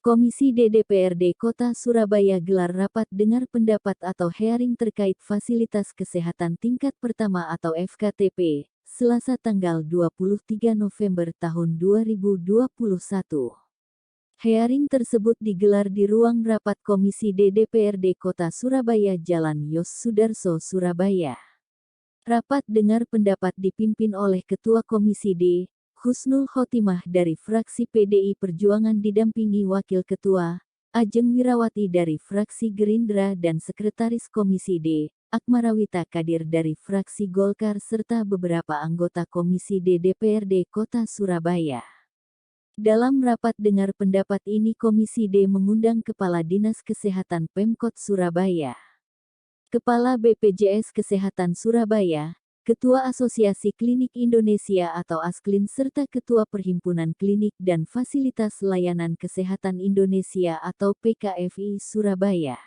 Komisi DPRD Kota Surabaya gelar rapat dengar pendapat atau hearing terkait fasilitas kesehatan tingkat pertama atau FKTP, Selasa tanggal 23 November tahun 2021. Hearing tersebut digelar di ruang rapat Komisi DPRD Kota Surabaya Jalan Yos Sudarso, Surabaya. Rapat dengar pendapat dipimpin oleh Ketua Komisi D, Husnul Khotimah dari fraksi PDI Perjuangan didampingi Wakil Ketua, Ajeng Wirawati dari fraksi Gerindra dan Sekretaris Komisi D, Akmarawita Kadir dari fraksi Golkar serta beberapa anggota Komisi DPRD Kota Surabaya. Dalam rapat dengar pendapat ini Komisi D mengundang Kepala Dinas Kesehatan Pemkot Surabaya, Kepala BPJS Kesehatan Surabaya, Ketua Asosiasi Klinik Indonesia atau ASKLIN serta Ketua Perhimpunan Klinik dan Fasilitas Layanan Kesehatan Indonesia atau PKFI Surabaya.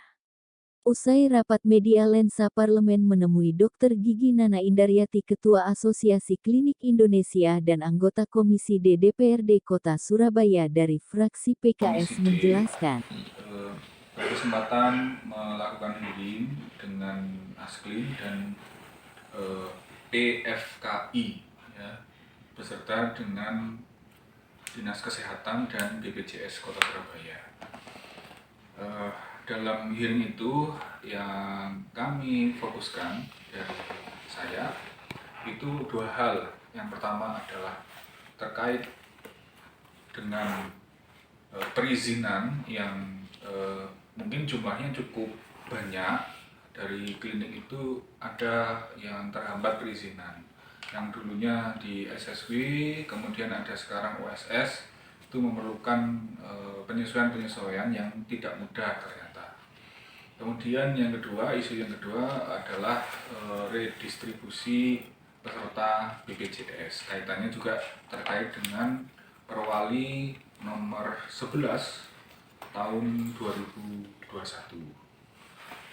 Usai rapat media Lensa Parlemen menemui Dr. Gigi Nana Indaryati Ketua Asosiasi Klinik Indonesia dan anggota Komisi DPRD Kota Surabaya dari fraksi PKS menjelaskan. Berkesempatan melakukan hearing dengan ASKLIN dan PFKI ya, beserta dengan Dinas Kesehatan dan BPJS Kota Surabaya. Dalam hearing itu yang kami fokuskan dari saya itu dua hal. Yang pertama adalah terkait dengan perizinan yang mungkin jumlahnya cukup banyak. Dari klinik itu ada yang terhambat perizinan, yang dulunya di SSW, kemudian ada sekarang OSS, itu memerlukan penyesuaian-penyesuaian yang tidak mudah ternyata. Kemudian yang kedua, isu yang kedua adalah redistribusi peserta BPJS. Kaitannya juga terkait dengan Perwali nomor 11 tahun 2021.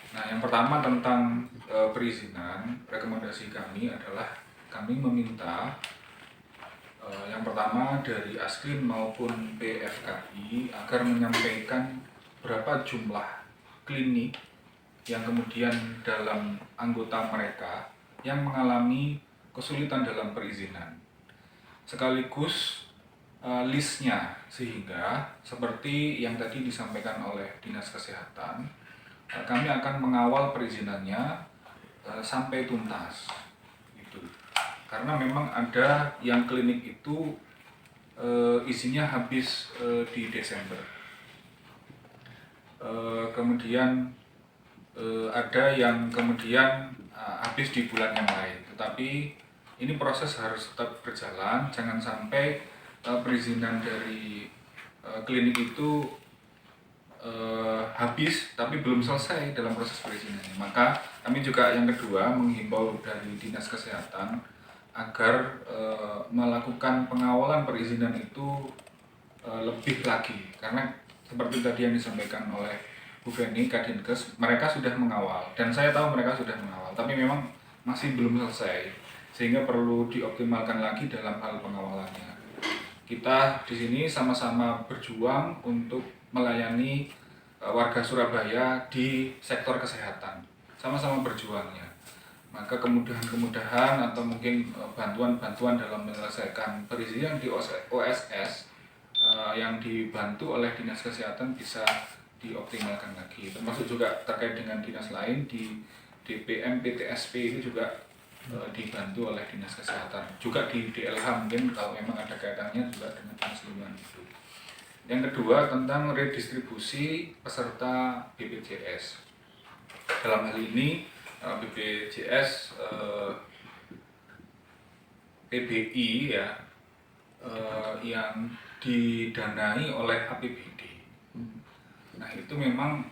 Nah, yang pertama tentang perizinan, rekomendasi kami adalah kami meminta yang pertama dari ASKLIN maupun PFKI agar menyampaikan berapa jumlah klinik yang kemudian dalam anggota mereka yang mengalami kesulitan dalam perizinan. Sekaligus listnya, sehingga seperti yang tadi disampaikan oleh Dinas Kesehatan, kami akan mengawal perizinannya sampai tuntas. Gitu. Karena memang ada yang klinik itu isinya habis di Desember. Kemudian ada yang kemudian habis di bulan yang lain. Tetapi ini proses harus tetap berjalan, jangan sampai perizinan dari klinik itu habis tapi belum selesai dalam proses perizinannya. Maka kami juga yang kedua menghimbau dari Dinas Kesehatan agar melakukan pengawalan perizinan itu lebih lagi, karena seperti tadi yang disampaikan oleh Bu Feni Kadinkes, mereka sudah mengawal dan saya tahu mereka sudah mengawal, tapi memang masih belum selesai sehingga perlu dioptimalkan lagi dalam hal pengawalannya. Kita di sini sama-sama berjuang untuk melayani warga Surabaya di sektor kesehatan, sama-sama berjuangnya. Maka kemudahan-kemudahan atau mungkin bantuan-bantuan dalam menyelesaikan perizinan di OSS yang dibantu oleh Dinas Kesehatan bisa dioptimalkan lagi. Termasuk juga terkait dengan dinas lain di DPM PTSP itu juga dibantu oleh Dinas Kesehatan, juga di DLH mungkin kalau memang ada kaitannya juga dengan dinas lingkungan hidup. Yang kedua tentang redistribusi peserta BPJS. Dalam hal ini BPJS PBI ya, yang didanai oleh APBD. Nah itu memang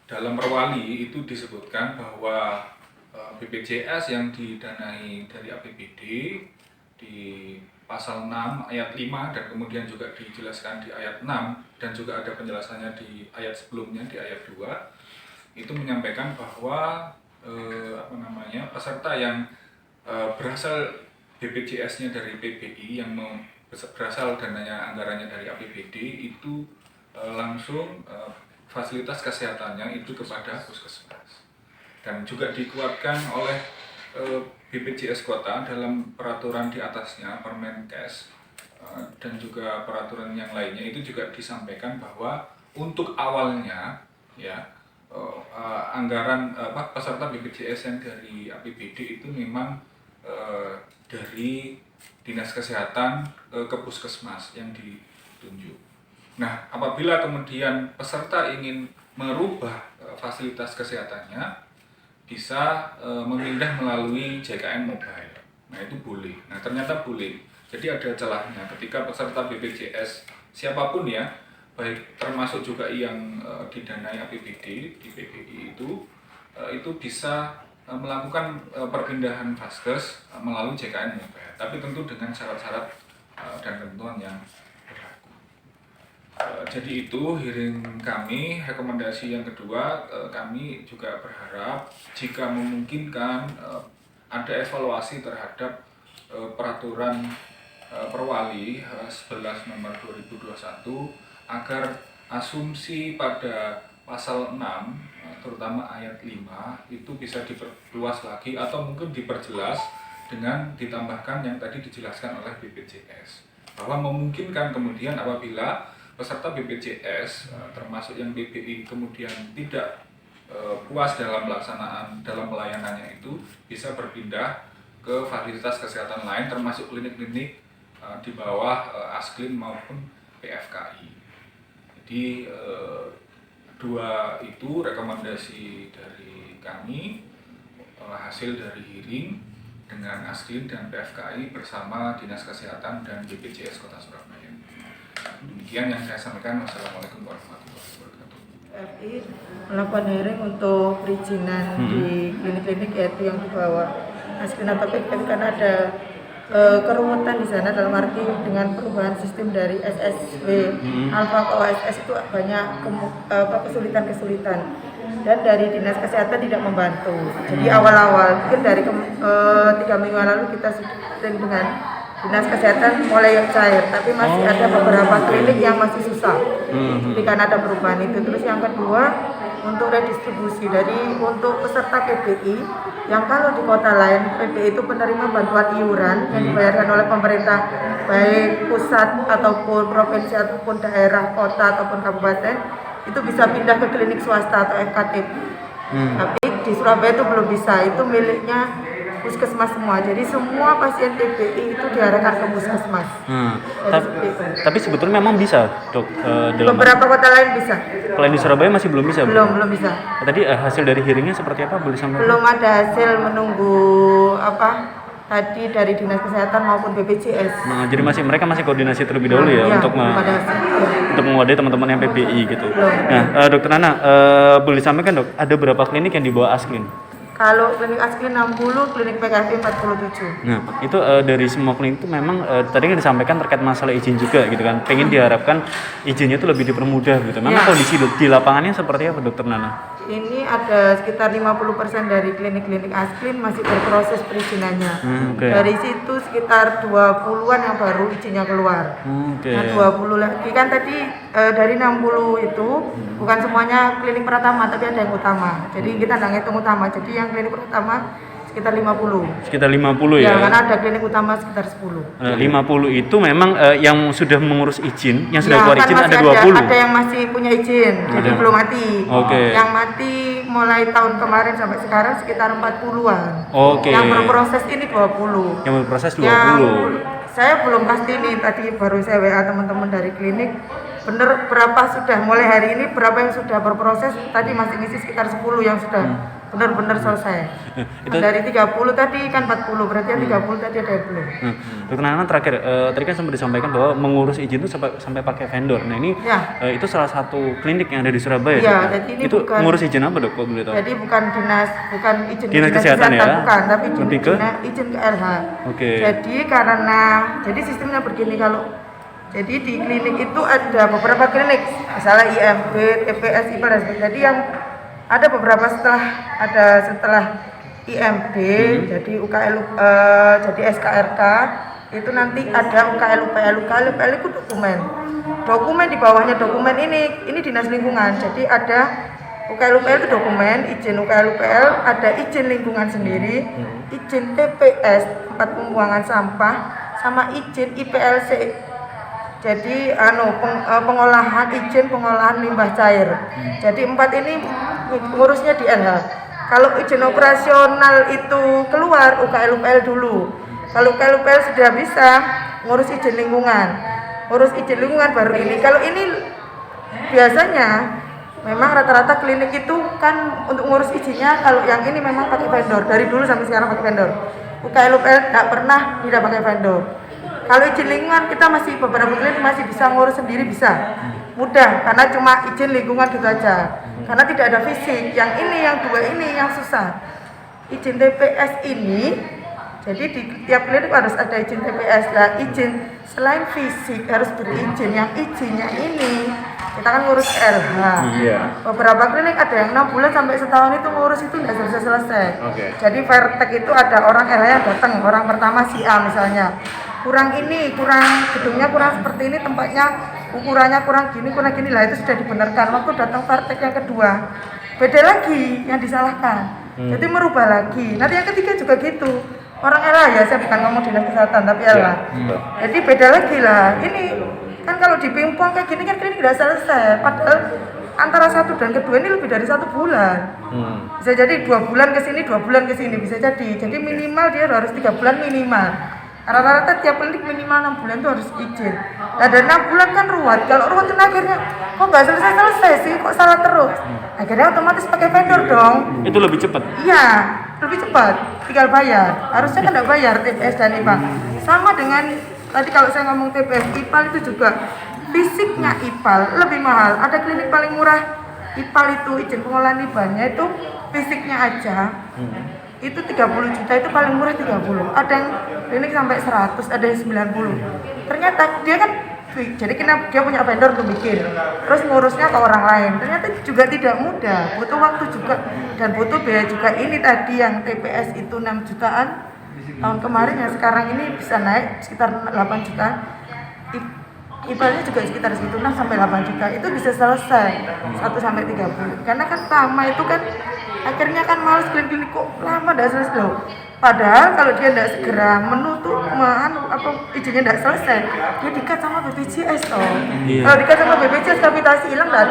dalam Perwali itu disebutkan bahwa BPJS yang didanai dari APBD di pasal 6 ayat 5 dan kemudian juga dijelaskan di ayat 6 dan juga ada penjelasannya di ayat sebelumnya di ayat 2 itu menyampaikan bahwa peserta yang berasal BPJS-nya dari PBI yang berasal anggarannya dari APBD itu langsung fasilitas kesehatannya itu kepada puskesmas, dan juga dikuatkan oleh BPJS Kota dalam peraturan di atasnya, Permenkes, dan juga peraturan yang lainnya itu juga disampaikan bahwa untuk awalnya ya anggaran peserta BPJS yang dari APBD itu memang dari Dinas Kesehatan ke puskesmas yang ditunjuk. Nah, apabila kemudian peserta ingin merubah fasilitas kesehatannya, bisa memindah melalui JKN Mobile. Nah, itu boleh. Nah, ternyata boleh. Jadi ada celahnya ketika peserta BPJS siapapun ya, baik termasuk juga yang didanai APBD di PBI itu bisa melakukan perpindahan vaskes melalui JKN Mobile. Tapi tentu dengan syarat-syarat dan ketentuan yang berlaku. Jadi itu hearing kami. Rekomendasi yang kedua, kami juga berharap jika memungkinkan ada evaluasi terhadap peraturan Perwali 11 nomor 2021 agar asumsi pada pasal 6 terutama ayat 5 itu bisa diperluas lagi atau mungkin diperjelas dengan ditambahkan yang tadi dijelaskan oleh BPJS, bahwa memungkinkan kemudian apabila peserta BPJS termasuk yang BPI kemudian tidak puas dalam pelayanannya itu bisa berpindah ke fasilitas kesehatan lain termasuk klinik-klinik di bawah ASKLIN maupun PFKI. Jadi dua itu rekomendasi dari kami, hasil dari hearing dengan ASKLIN dan PFKI bersama Dinas Kesehatan dan BPJS Kota Surabaya. Demikian yang saya sampaikan. Wassalamualaikum warahmatullahi wabarakatuh. RI melakukan hearing untuk perizinan di klinik-klinik yaitu yang di bawah ASKLIN atau PFKI karena ada kerumunan di sana, dalam arti dengan perubahan sistem dari SSW alfa ke OSS itu banyak kesulitan-kesulitan dan dari Dinas Kesehatan tidak membantu. Jadi awal-awal mungkin dari 3 minggu lalu kita sudah dengan Dinas Kesehatan mulai cair, tapi masih ada beberapa klinik yang masih susah. Jadi karena ada perubahan itu. Terus yang kedua, untuk redistribusi untuk peserta PBI yang kalau di kota lain PBI itu penerima bantuan iuran yang dibayarkan oleh pemerintah baik pusat ataupun provinsi ataupun daerah, kota ataupun kabupaten, itu bisa pindah ke klinik swasta atau FKTP. Tapi di Surabaya itu belum bisa, itu miliknya puskesmas semua. Jadi semua pasien TBI itu diarahkan ke puskesmas. Tapi sebetulnya memang bisa, Dok. Beberapa kota lain bisa. Kalau di Surabaya masih belum bisa. Belum bisa. Tadi hasil dari hearingnya seperti apa? Boleh sampaikan? Belum ada hasil, menunggu tadi dari Dinas Kesehatan maupun BPJS. Nah, jadi mereka masih koordinasi terlebih dahulu untuk mewadahi teman-teman yang PBI gitu. Nah, Dokter Nana, boleh sampaikan, Dok, ada berapa klinik yang dibawa ASKLIN? Kalau klinik ASKLIN 60, klinik PKV 47. Nah, itu dari semua klinik itu memang tadi kan disampaikan terkait masalah izin juga gitu kan. Pengen diharapkan izinnya itu lebih dipermudah gitu. Memang kondisi di lapangannya seperti apa, Dokter Nana? Ini ada sekitar 50% dari klinik-klinik ASKLIN masih berproses perizinannya. Dari situ sekitar 20-an yang baru izinnya keluar. Nah, 20 lagi kan tadi dari 60 itu bukan semuanya klinik pertama, tapi ada yang utama. Jadi kita nggak ngitung utama. Jadi yang klinik pertama sekitar 50. Sekitar 50 ya? Ya, karena ada klinik utama sekitar 10. 50 itu memang yang sudah mengurus izin, yang sudah keluar izin ada 20? Ada yang masih punya izin, jadi belum mati. Yang mati mulai tahun kemarin sampai sekarang sekitar 40-an. Yang berproses ini 20. Yang berproses 20. Saya belum pasti nih, tadi baru saya WA teman-teman dari klinik. Bener berapa sudah, mulai hari ini berapa yang sudah berproses, tadi masih ngisi sekitar 10 yang sudah benar-benar selesai. Dari 30 tadi kan 40, berarti yang 30 tadi ada yang belum. Dokter Nana, terakhir, tadi kan sempat disampaikan bahwa mengurus izin itu sampai pakai vendor. Nah ini itu salah satu klinik yang ada di Surabaya. Jadi ini itu bukan, ngurus izin apa, Dok? Kok boleh tahu? Jadi bukan izin dinas kesehatan ya? Bukan, tapi izin ke LH. Jadi sistemnya begini, jadi di klinik itu ada beberapa klinik, misalnya IMB, TPS, IPA dan sebagainya. Jadi yang ada beberapa setelah IMB, jadi UKL, jadi SKRK, itu nanti ada UKL UKL itu dokumen di bawahnya dokumen ini dinas lingkungan. Jadi ada UKL itu dokumen, izin UKL ada izin lingkungan sendiri, izin TPS tempat pembuangan sampah, sama izin IPLC. Jadi izin pengolahan limbah cair. Jadi 4 ini ngurusnya di LH. Kalau izin operasional itu keluar UKL dulu. Kalau UKL sudah bisa ngurus izin lingkungan. Ngurus izin lingkungan baru ini. Kalau ini biasanya memang rata-rata klinik itu kan untuk ngurus izinnya, kalau yang ini memang pakai vendor. Dari dulu sampai sekarang pakai vendor. UKL tidak pernah tidak pakai vendor. Kalau izin lingkungan kita masih beberapa klinik masih bisa ngurus sendiri, bisa mudah karena cuma izin lingkungan gitu aja, karena tidak ada fisik. Yang ini, yang 2 ini yang susah. Izin TPS ini, jadi di tiap klinik harus ada izin TPS. Lah izin selain fisik harus berizin. Yang izinnya ini kita kan ngurus LH. Beberapa klinik ada yang 6 bulan sampai setahun itu ngurus itu nggak selesai. Jadi Vertek itu ada orang LH yang datang, orang pertama si A misalnya, kurang gedungnya kurang seperti ini, tempatnya ukurannya kurang gini lah, itu sudah dibenarkan. Waktu datang Vertek yang kedua beda lagi yang disalahkan, jadi merubah lagi. Nanti yang ketiga juga gitu, orang LH ya, saya bukan ngomong dinas kesehatan tapi LH. Jadi beda lagi lah. Ini kan kalau dipingpong kayak gini kan klinik tidak selesai, padahal antara 1 dan kedua ini lebih dari 1 bulan. Bisa jadi 2 bulan ke sini, 2 bulan ke sini, bisa jadi. Jadi minimal dia harus 3 bulan minimal. Rata-rata tiap klinik minimal 6 bulan itu harus izin. Nah, dan 6 bulan kan ruwet. Kalau ruwet kan akhirnya kok nggak selesai sih, kok salah terus. Akhirnya otomatis pakai vendor dong. Itu lebih cepat. Iya, lebih cepat. Tinggal bayar. Harusnya kan nggak bayar TPS dan IPA. Sama dengan tadi kalau saya ngomong TPS, IPAL itu juga fisiknya IPAL lebih mahal. Ada klinik paling murah IPAL itu izin pengolahan limbahnya itu fisiknya aja. Itu 30 juta, itu paling murah 30. Ada yang klinik sampai 100, ada yang 90. Ternyata dia kan jadi dia punya vendor untuk bikin, terus ngurusnya ke orang lain. Ternyata juga tidak mudah, butuh waktu juga dan butuh biaya juga. Ini tadi yang TPS itu 6 jutaan tahun kemarin, yang sekarang ini bisa naik sekitar 8 juta. IPAL-nya juga sekitar segitu, 6 sampai 8 juta. Itu bisa selesai 1 sampai 3 bulan. Karena kan lama itu kan akhirnya kan males klinik kok lama udah selesai loh. Padahal kalau dia tidak segera menutup izinnya tidak selesai, dia dikat sama BPJS toh. Kalau dikat sama BPJS kapitasi hilang nggak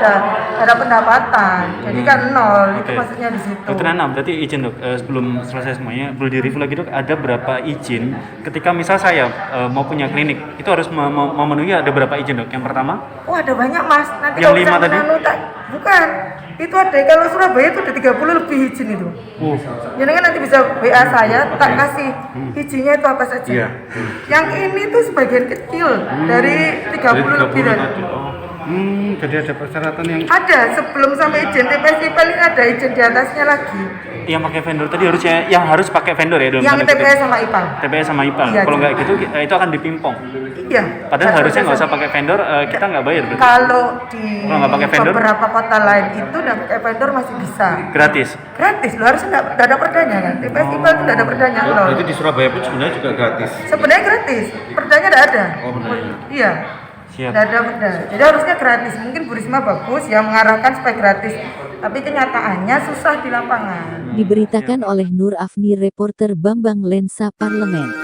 ada pendapatan, jadi kan nol. Itu maksudnya di situ. Dokter Nana, berarti izin dok, sebelum selesai semuanya perlu di-review lagi dok, ada berapa izin ketika misal saya mau punya klinik, itu harus memenuhi ada berapa izin dok? Yang pertama? Oh ada banyak mas, nanti yang kalau 5 tadi? Bukan, itu ada, kalau Surabaya itu ada 30 lebih izin itu. Jadi kan nanti bisa WA saya, tak kasih izinnya itu apa saja. Yang ini tuh sebagian kecil dari 30 lebih tadi. Jadi ada persyaratan yang ada sebelum sampai izin TPS paling ada izin di atasnya lagi. Yang pakai vendor tadi harusnya yang harus pakai vendor ya dalam yang TPS sama IPAL. TPS sama IPAL. Iya, kalau nggak gitu itu akan dipimpong. Iya. Padahal harusnya nggak usah pakai vendor, kita nggak bayar berarti. Kalau di nggak pakai vendor, beberapa kota lain itu nggak pakai vendor masih bisa. Gratis. Gratis, lo harusnya nggak ada perdanya kan? TPS IPAL itu nggak ada perdanya loh. Jadi di Surabaya pun sebenarnya juga gratis. Sebenarnya gratis, perdanya nggak ada. Oh benar. Iya. Siap. Nggak ada perda. Jadi harusnya gratis. Mungkin Bu Risma bagus ya mengarahkan supaya gratis. Tapi kenyataannya susah di lapangan. Diberitakan oleh Nur Afni, reporter Bambang Lensa Parlemen.